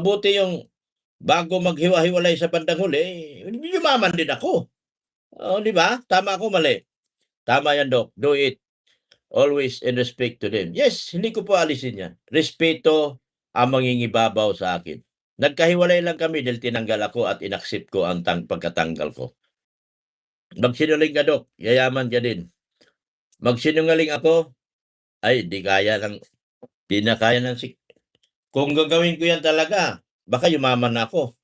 Mabuti yung bago maghiwa-hiwalay sa bandang huli, yumaman din ako. Oh, 'di ba? Tama ako, mali? Tama yan, Doc. Do it always in respect to them. Yes, hindi ko po alisin yan. Respeto ang mangingibabaw sa akin. Nagkahiwalay lang kami dahil tinanggal ako at inaccept ko ang pagkatanggal ko. Magsinungaling ka, Doc, yayaman ka din. Magsinungaling ako, ay di kaya ng kung gagawin ko yan talaga, baka yumaman na ako.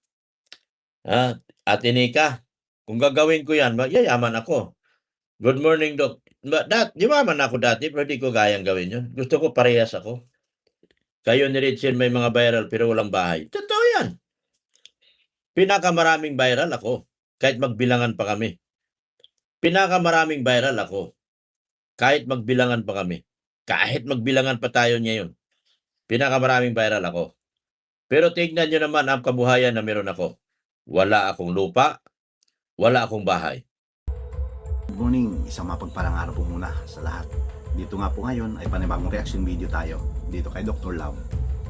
Ate Nika, kung gagawin ko yan, yayaman ako. Good morning, Doc. Yumaman ako dati, pero di ko kayang gawin yun. Gusto ko parehas ako. Kayo ni Richard may mga viral pero walang bahay. Totoo yan. Pinakamaraming viral ako, kahit magbilangan pa kami. Pinakamaraming viral ako, kahit magbilangan pa kami. Kahit magbilangan pa tayo ngayon. Pinakamaraming viral ako. Pero tignan nyo naman ang kabuhayan na meron ako. Wala akong lupa, wala akong bahay. Good morning, isang mapagpalang araw po muna sa lahat. Dito nga po ngayon ay panibagong reaction video tayo dito kay Dr. Love.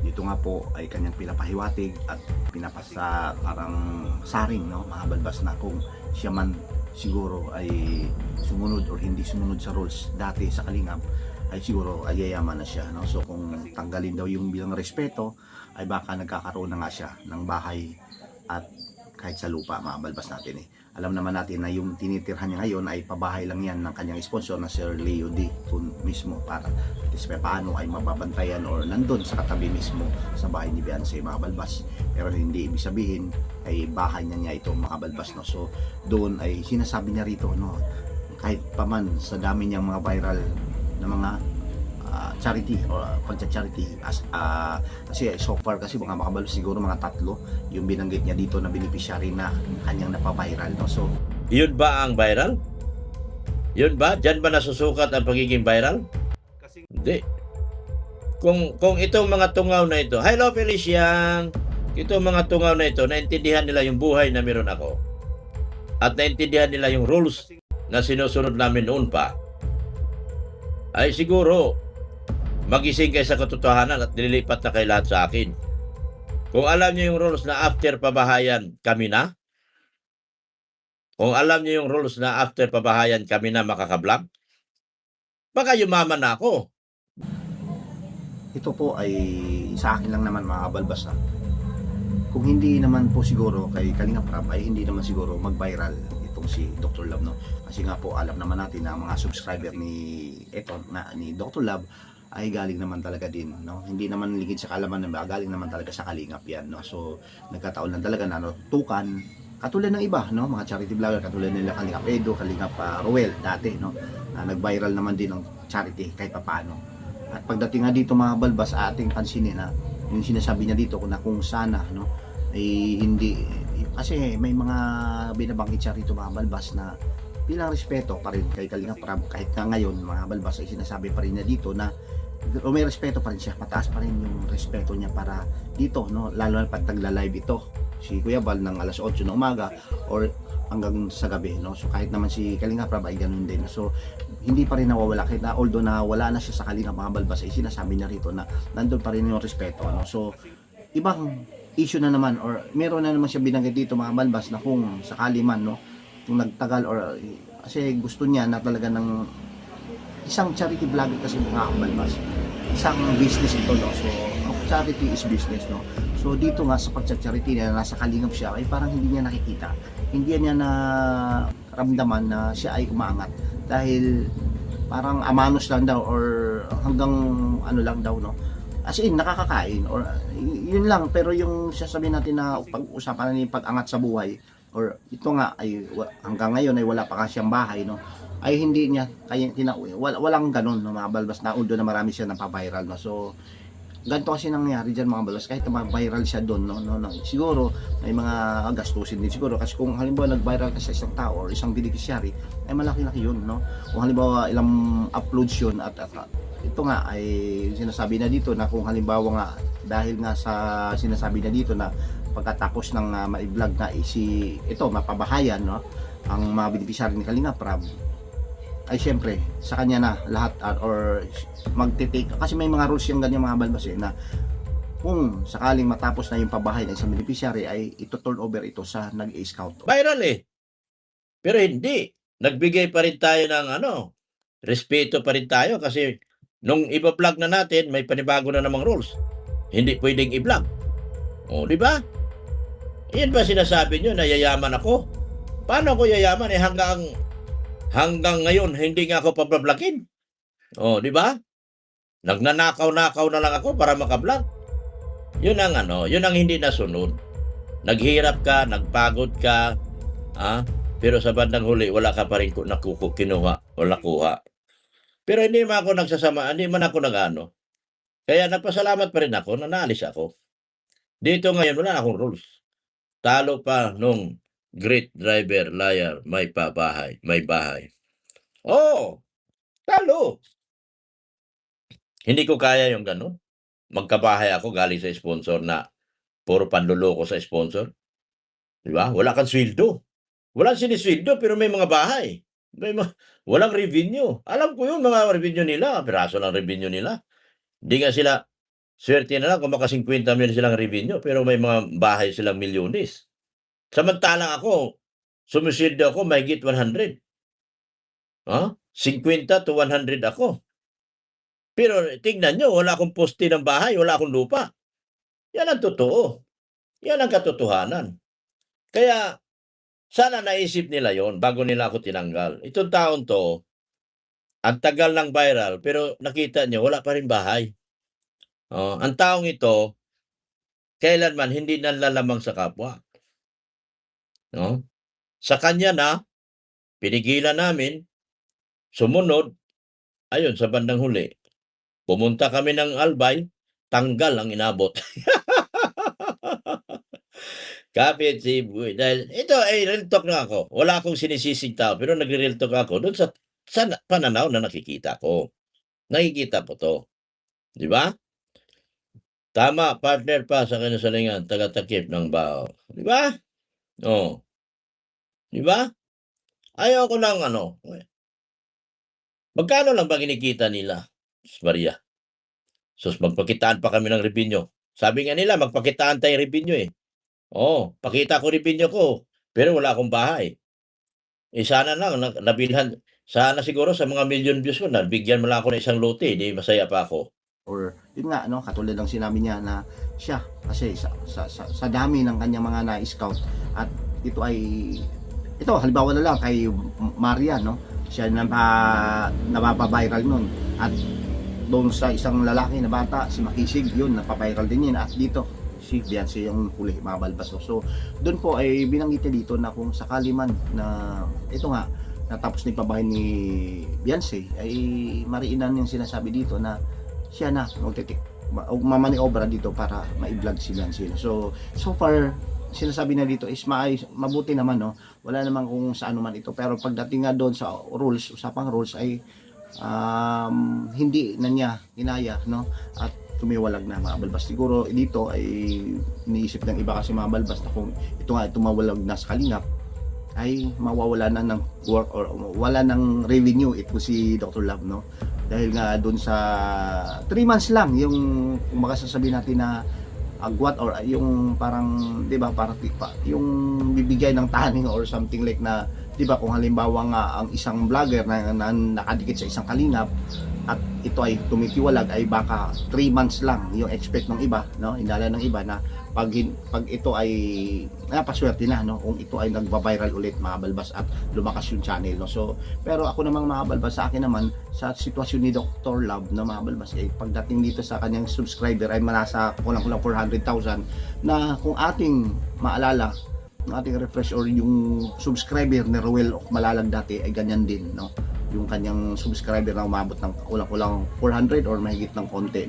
Dito nga po ay kanyang pinapahiwatig at pinapasa parang saring, no, mga balbas na kung siya man siguro ay sumunod or hindi sumunod sa rules dati sa Kalingap ay siguro ay yayaman na siya, no? So kung tanggalin daw yung bilang respeto ay baka nagkakaroon na nga siya ng bahay at kahit sa lupa, mga balbas natin eh. Alam naman natin na yung tinitirhan niya ngayon ay pabahay lang yan ng kanyang sponsor na Sir Leo D. Kung mismo para at least paano ay mababantayan or nandun sa katabi mismo sa bahay ni Beyonce, mga balbas. Pero hindi ibig sabihin ay bahay niya ito, mga balbas, no? So doon ay sinasabi niya rito, no, kahit paman sa dami niyang mga viral na mga charity or pagcha-charity kasi so far kasi mga makabalos siguro mga 3 yung binanggit niya dito na beneficiary na kanyang napaviral, no? So yun ba ang viral? Yun ba? Diyan ba nasusukat ang pagiging viral? Hindi. Kung itong mga tungaw na ito, hello Felician, itong mga tungaw na ito, naintindihan nila yung buhay na meron ako at naintindihan nila yung rules na sinusunod namin noon pa, ay siguro magising kayo sa katotohanan at nililipat na kayo lahat sa akin. Kung alam niyo yung rules na after pabahayan kami na, kung alam niyo yung rules na after pabahayan kami na makakablog, baka yumaman na ako. ito po ay sa akin lang naman, mga kabalbas, kung hindi naman po siguro kay Kalingap Rab ay hindi naman siguro mag-viral itong si Dr. Love, no? Kasi nga po alam naman natin na mga subscriber ni Dr. Love ay galing naman talaga din, no? Hindi naman ligid sa kalaman na galing naman talaga sa Kalingap yan, no? So nagkataon lang talaga na tukan katulad ng iba, no, mga charity vlogger katulad nila Kalingap Edo, Kalingap Roel dati, no, na nag-viral naman din ng charity kahit paano. At pagdating nga dito, mga balbas, ating pansinin na yung sinasabi niya dito kung sana, no, ay hindi, kasi may mga binabanggit siya rito, mga balbas, na bilang respeto pa rin kay Kalingap Rab kahit nga ngayon, mga balbas, ay sinasabi pa rin niya dito na may respeto pa rin siya, mataas pa rin yung respeto niya para dito, no, lalo na pag tagla-live ito si Kuya Val ng alas 8 ng umaga or hanggang sa gabi, no? So kahit naman si Kalingap Rab ay ganun din, so hindi pa rin nawawala, kahit na although na wala na siya sa Kalingap, mga balbas, ay sinasabi niya rito na nandun pa rin yung respeto, no? So ibang issue na naman or meron na naman siya binanggit dito, mga balbas, na kung sakali man, no, kung nagtagal or kasi gusto niya na talaga ng isang charity vlogger, kasi mga balbas, isang business ito, no? So charity is business, no? So dito nga sa pagcha-charity niya, nasa Kalingap siya, ay parang hindi niya nakikita, hindi niya na ramdaman na siya ay umaangat dahil parang amanos lang daw or hanggang ano lang daw, no? As in nakakakain or yun lang, pero yung sasabihin natin na pag-usapan na yung pag-angat sa buhay or ito nga ay hanggang ngayon ay wala pa kasi siyang bahay, no, ay hindi niya kaya walang ganun, no, mga balbas, na although na marami siya napaviral, no. So ganito kasi nangyari dyan, mga balbas, kahit na viral siya doon, no, siguro may mga gastusin din siguro, kasi kung halimbawa nag-viral ka sa isang tao or isang beneficiary ay malaki-laki yun, no. Kung halimbawa ilang uploads yun at ito nga ay sinasabi na dito na kung halimbawa nga dahil nga sa sinasabi na dito na pagkatapos ng ma-vlog na ito mapabahayan, no, ang mga beneficiary ni Kalingap Rab, ay syempre sa kanya na lahat or magte-take, kasi may mga rules yung ganyan, mga balbas, na kung sakaling matapos na yung pabahay ng isang beneficiary ay ito turn over ito sa nag-scout. Viral eh. Pero hindi. Nagbigay pa rin tayo ng respeto pa rin tayo kasi nung iba-vlog na natin, may panibago na namang rules. Hindi pwedeng i-vlog. O, di ba? Yan ba sinasabi nyo na yayaman ako? Paano ako yayaman? Hanggang ngayon, hindi nga ako pabablogin. O, di ba? Nagnanakaw-nakaw na lang ako para makablog. Yun ang hindi nasunod. Naghirap ka, nagpagod ka, pero sa bandang huli, wala ka pa rin kinuha o nakuha. Pero hindi man ako nagsasama, hindi man ako nag-ano. Kaya nagpasalamat pa rin ako na naalis ako. Dito ngayon, wala akong rules. Talo pa nung great driver, liar, may bahay. Oh, talo. Hindi ko kaya yung gano'n. Magkabahay ako galing sa sponsor na puro panluloko sa sponsor. Di ba? Wala kang sweldo. Walang sinisweldo pero may mga bahay. Walang revenue. Alam ko yun, mga revenue nila. Piraso lang revenue nila. Hindi nga sila, swerte na lang kung maka 50 million silang revenue pero may mga bahay silang milyones. Samantalang ako, sumisweldo ako, mahigit 100. 50 to 100 ako. Pero tingnan nyo, wala akong poste ng bahay, wala akong lupa. Yan ang totoo. Yan ang katotohanan. Kaya, sana naisip nila yon bago nila ako tinanggal. Itong taon to, ang tagal ng viral, pero nakita nyo, wala pa rin bahay. Ang taong ito, kailanman hindi nanlalamang sa kapwa. Sa kanya na, pinigilan namin, sumunod, ayun, sa bandang huli, pumunta kami ng Albay, tanggal ang inabot. Kapit si Buy. Dahil ito ay real talk na ako. Wala akong sinisisig tao, pero nagre-real talk ako doon sa pananaw na nakikita ko. Nakikita ko to. Di ba? Tama, partner pa sa kinasalingan, taga-takip ng bao. Di ba? Di ba? Ayaw ko lang magkano lang ba kinikita nila? Maria. Sus, magpakitaan pa kami ng revenue. Sabi nga nila, magpakitaan tayong revenue eh. Pakita ko revenue ko, pero wala akong bahay. Sana lang, nabilhan, sana siguro sa mga million views ko, nabigyan mo lang ako ng isang lote, di masaya pa ako. Or, yun nga, katulad ng sinabi niya na siya, kasi sa dami ng kanyang mga na-scout, at ito halimbawa na lang kay Maria, siya napapaviral nun. At doon sa isang lalaki na bata, si Makisig, yun, napaviral din yun. At dito, si Beyonce yung huli, mabalbas. So, doon po ay binanggit niya dito na kung sakali man na, ito nga, natapos na ipabahay ni Beyonce, ay mariinan yung sinasabi dito na siya na mamaniobra dito para ma-vlog si Beyonce. So far, sinasabi na dito is mabuti naman, wala naman kung sa ano man ito, pero pagdating nga doon sa rules, usapang rules ay hindi na niya inaya, at tumiwalag na mga balbas. Siguro dito ay iniisip ng iba kasi mga balbas na kung ito nga tumawalag na sa kalingap ay mawawala na ng work or wala ng revenue ito si Dr. Love, dahil nga doon sa 3 months lang yung sasabihin natin na agwat or yung parang, di ba, parang yung bibigay ng taning or something like na, di ba, kung halimbawa nga ang isang vlogger na nakadikit sa isang kalingap at ito ay tumitiwalag ay baka 3 months lang yung expect ng iba, inala ng iba na pag ito ay napaswerte na, kung ito ay nagba-viral ulit mga balbas at lumakas yung channel, So, pero ako namang mga balbas, sa akin naman sa sitwasyon ni Dr. Love na mga balbas, pagdating dito sa kanyang subscriber ay manasa kulang-kulang 400,000 na kung ating maalala, ng ating refresh or yung subscriber ni Ruel Malalag dati ay ganyan din, yung kanyang subscriber na umabot ng kulang-kulang 400 or mahigit ng konti,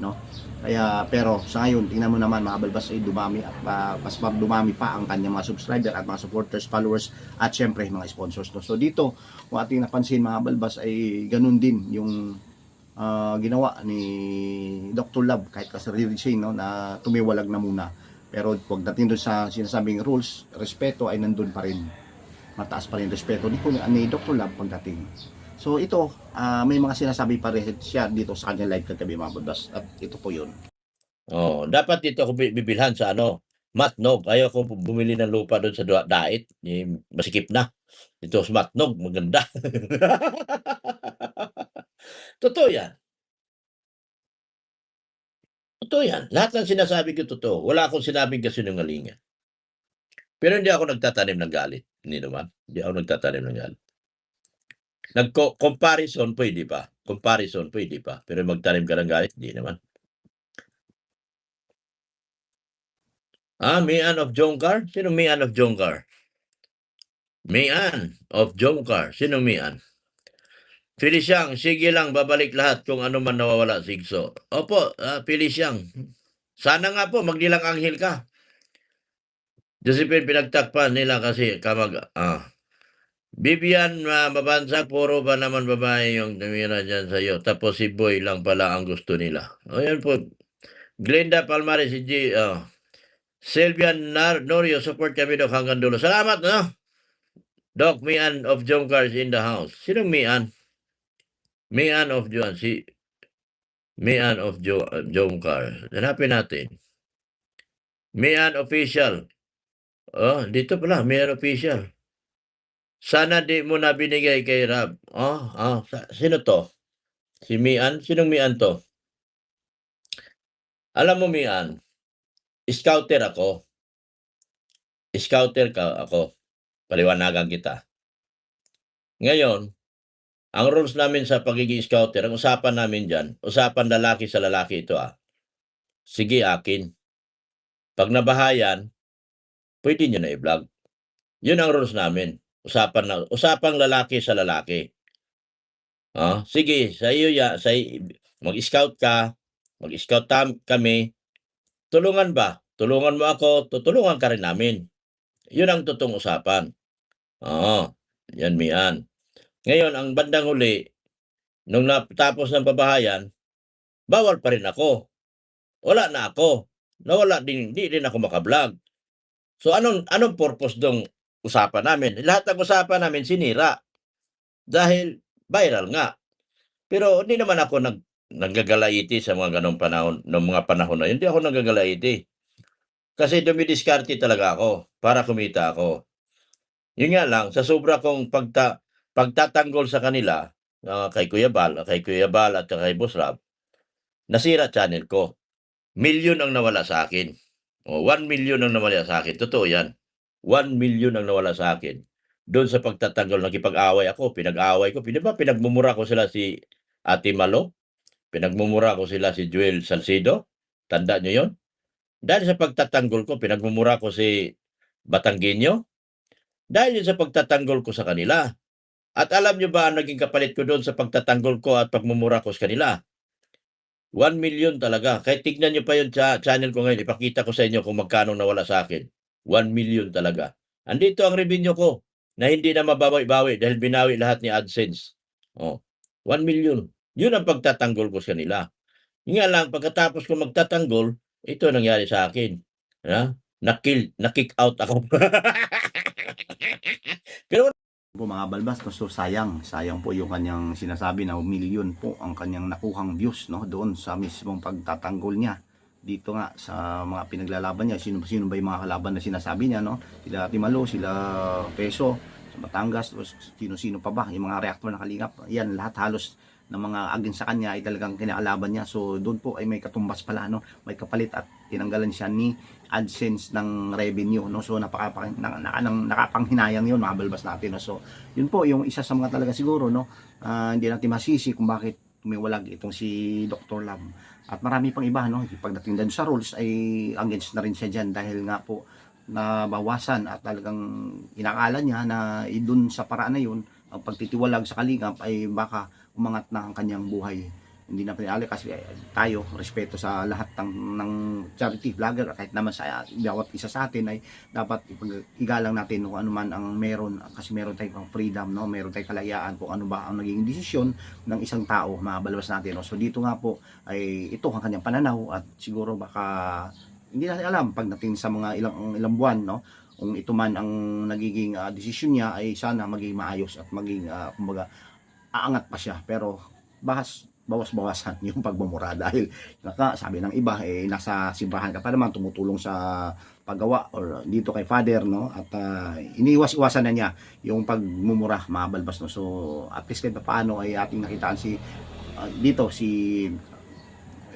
Kaya, pero sa ngayon, tingnan mo naman mga balbas ay dumami at mas dumami pa ang kanyang mga subscriber at mga supporters, followers at syempre mga sponsors, So dito, kung ating napansin mga balbas ay ganun din yung ginawa ni Dr. Love kahit kasarili siya, na tumiwalag na muna. Pero pagdating doon sa sinasabing rules, respeto ay nandun pa rin. Mataas pa rin respeto ni Dr. Love pagdating. So ito, may mga sinasabi pa rin siya dito sa kanyang live kagabi mga balbas. At ito po yun. Oh, dapat dito ako bibilhan sa ano, Matnog. Ayaw ko bumili ng lupa doon sa Dait, masikip na. Dito sa Matnog, maganda. Totoo yan. Totoo yan. Lahat ng sinasabi ko totoo. Wala akong sinabing kasinungalingan. Pero hindi ako nagtatanim ng galit. Hindi naman. Hindi ako nagtatanim ng galit. Comparison, pwede pa. Comparison, pwede pa. Pero magtanim ka ng galit, hindi naman. Mian of Jongkar? Sino Mian of Jongkar? Mian of Jongkar. Sino Mian? Feliciang, sige lang, babalik lahat kung ano man nawawala, Sigso. Opo, Feliciang. Sana nga po, magdilang anghel ka. Josephine, pinagtakpan nila kasi Vivian, mabansag, puro ba naman babae yung tumira dyan sa'yo. Tapos si Boy lang pala ang gusto nila. O yan po. Glenda Palmares, si G. Sylvian Norio, support kami Dok hanggang dulo. Salamat, no? Doc, Mian of Jomcar is in the house. Sino Mian? Mian of Joan. Mian of Jomcar. Hanapin natin. Mian official. Oh, dito pala, Mian official. Sana di mo na binigay kay Rab. Sino to? Si Mian? Sinong Mian to? Alam mo, Mian, scouter ako. Scouter ka ako. Paliwanagan kita. Ngayon, ang rules namin sa pagiging scouter, ang usapan namin dyan, usapan lalaki sa lalaki ito Sige, akin. Pag nabahayan, pwede nyo na i-vlog. Yun ang rules namin. Usapang lalaki sa lalaki. Sige, sa iyo mag-scout ka, mag-scout kami, tulungan ba? Tulungan mo ako, tutulungan ka rin namin. Yun ang totoong usapan. Yan, Mian. Ngayon, ang bandang huli, nung natapos ng pabahayan, bawal pa rin ako. Wala na ako. Nawala din, hindi rin ako makablog. So, anong purpose dong usapan namin? Lahat ng usapan namin sinira. Dahil viral nga. Pero hindi naman ako naggagalaiti sa mga ganong panahon, ng mga panahon na yun. Hindi ako naggagalaiti. Kasi dumidiskarte talaga ako para kumita ako. Yun nga lang, sa sobra kong pagtatanggol sa kanila, kay Kuya Bal at kay Boss Rab, nasira channel ko. Milyon ang nawala sa akin. 1 million ang nawala sa akin. Totoo yan. 1 million ang nawala sa akin. Doon sa pagtatanggol, nakipag-away ako, pinag-away ko. Di ba pinagmumura ko sila si Ate Malo? Pinagmumura ko sila si Joel Salcido? Tanda nyo yon? Dahil sa pagtatanggol ko, pinagmumura ko si Batanggenyo? Dahil yun sa pagtatanggol ko sa kanila. At alam nyo ba ang naging kapalit ko doon sa pagtatanggol ko at pagmumura ko sa kanila? 1 million talaga. Kahit tignan nyo pa yun sa channel ko ngayon, ipakita ko sa inyo kung magkano nawala sa akin. 1 million talaga. Andito ang revenue ko na hindi na mabawi-bawi dahil binawi lahat ni AdSense. 1 million. Yun ang pagtatanggol ko sa kanila. Nga lang, pagkatapos ko magtatanggol, ito nangyari sa akin. Na-kick out ako. Pero po mga balbas, so sayang po yung kanyang sinasabi na million po ang kanyang nakuhang views, no, doon sa mismong pagtatanggol niya dito nga sa mga pinaglalaban niya. Sino ba yung mga kalaban na sinasabi niya, no? Sila Timalo, sila Peso sa Batangas, sino pa ba yung mga reactor na Kalingap, yan lahat halos ng mga against sa kanya ay talagang kinakalaban niya. So doon po ay may katumbas pala, no, may kapalit at tinanggalan siya ni AdSense ng revenue, no. So nakapanghinayang yun mga balbas natin, no? So yun po yung isa sa mga talaga siguro, no, hindi natin masisi kung bakit tumiwalag itong si Dr. Love. At marami pang iba, no, pagdating din sa rules ay against na rin siya dyan dahil nga po nabawasan at talagang inakala niya na dun sa paraan na yun ang pagtitiwalag sa Kalingap ay baka umangat na ang kanyang buhay. Hindi na pinali kasi tayo respeto sa lahat ng charity vlogger, kahit naman sa bawat isa sa atin ay dapat igalang natin kung ano man ang meron, kasi meron tayong freedom, no, meron tayong kalayaan kung ano ba ang naging desisyon ng isang tao, mabalabas natin, no? So dito nga po ay ito ang kanyang pananaw at siguro baka hindi natin alam pagdating sa mga ilang buwan, no, kung ito man ang nagiging desisyon niya ay sana maging maayos at maging kumbaga aangat pa siya. Pero bahas bawas-bawasan yung pagmumura dahil sabi ng iba nasa simbahan ka pa naman tumutulong sa paggawa or dito kay Father, no, at iniiwas-iwasan na niya yung pagmumura, mga balbas, no. So at least kahit paano ay ating nakitaan si dito si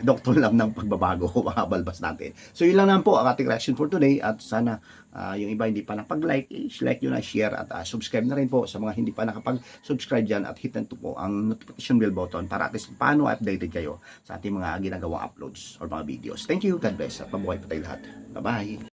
Dr. Love ng pagbabago, mga balbas natin. So yun lang naman po ang ating reaction for today, at sana yung iba hindi pa nakapag-like, like nyo na, share, at subscribe na rin po sa mga hindi pa nakapag-subscribe dyan, at hit nito po ang notification bell button para at least paano updated kayo sa ating mga ginagawang uploads or mga videos. Thank you, God bless, at mabuhay po tayo lahat. Bye-bye!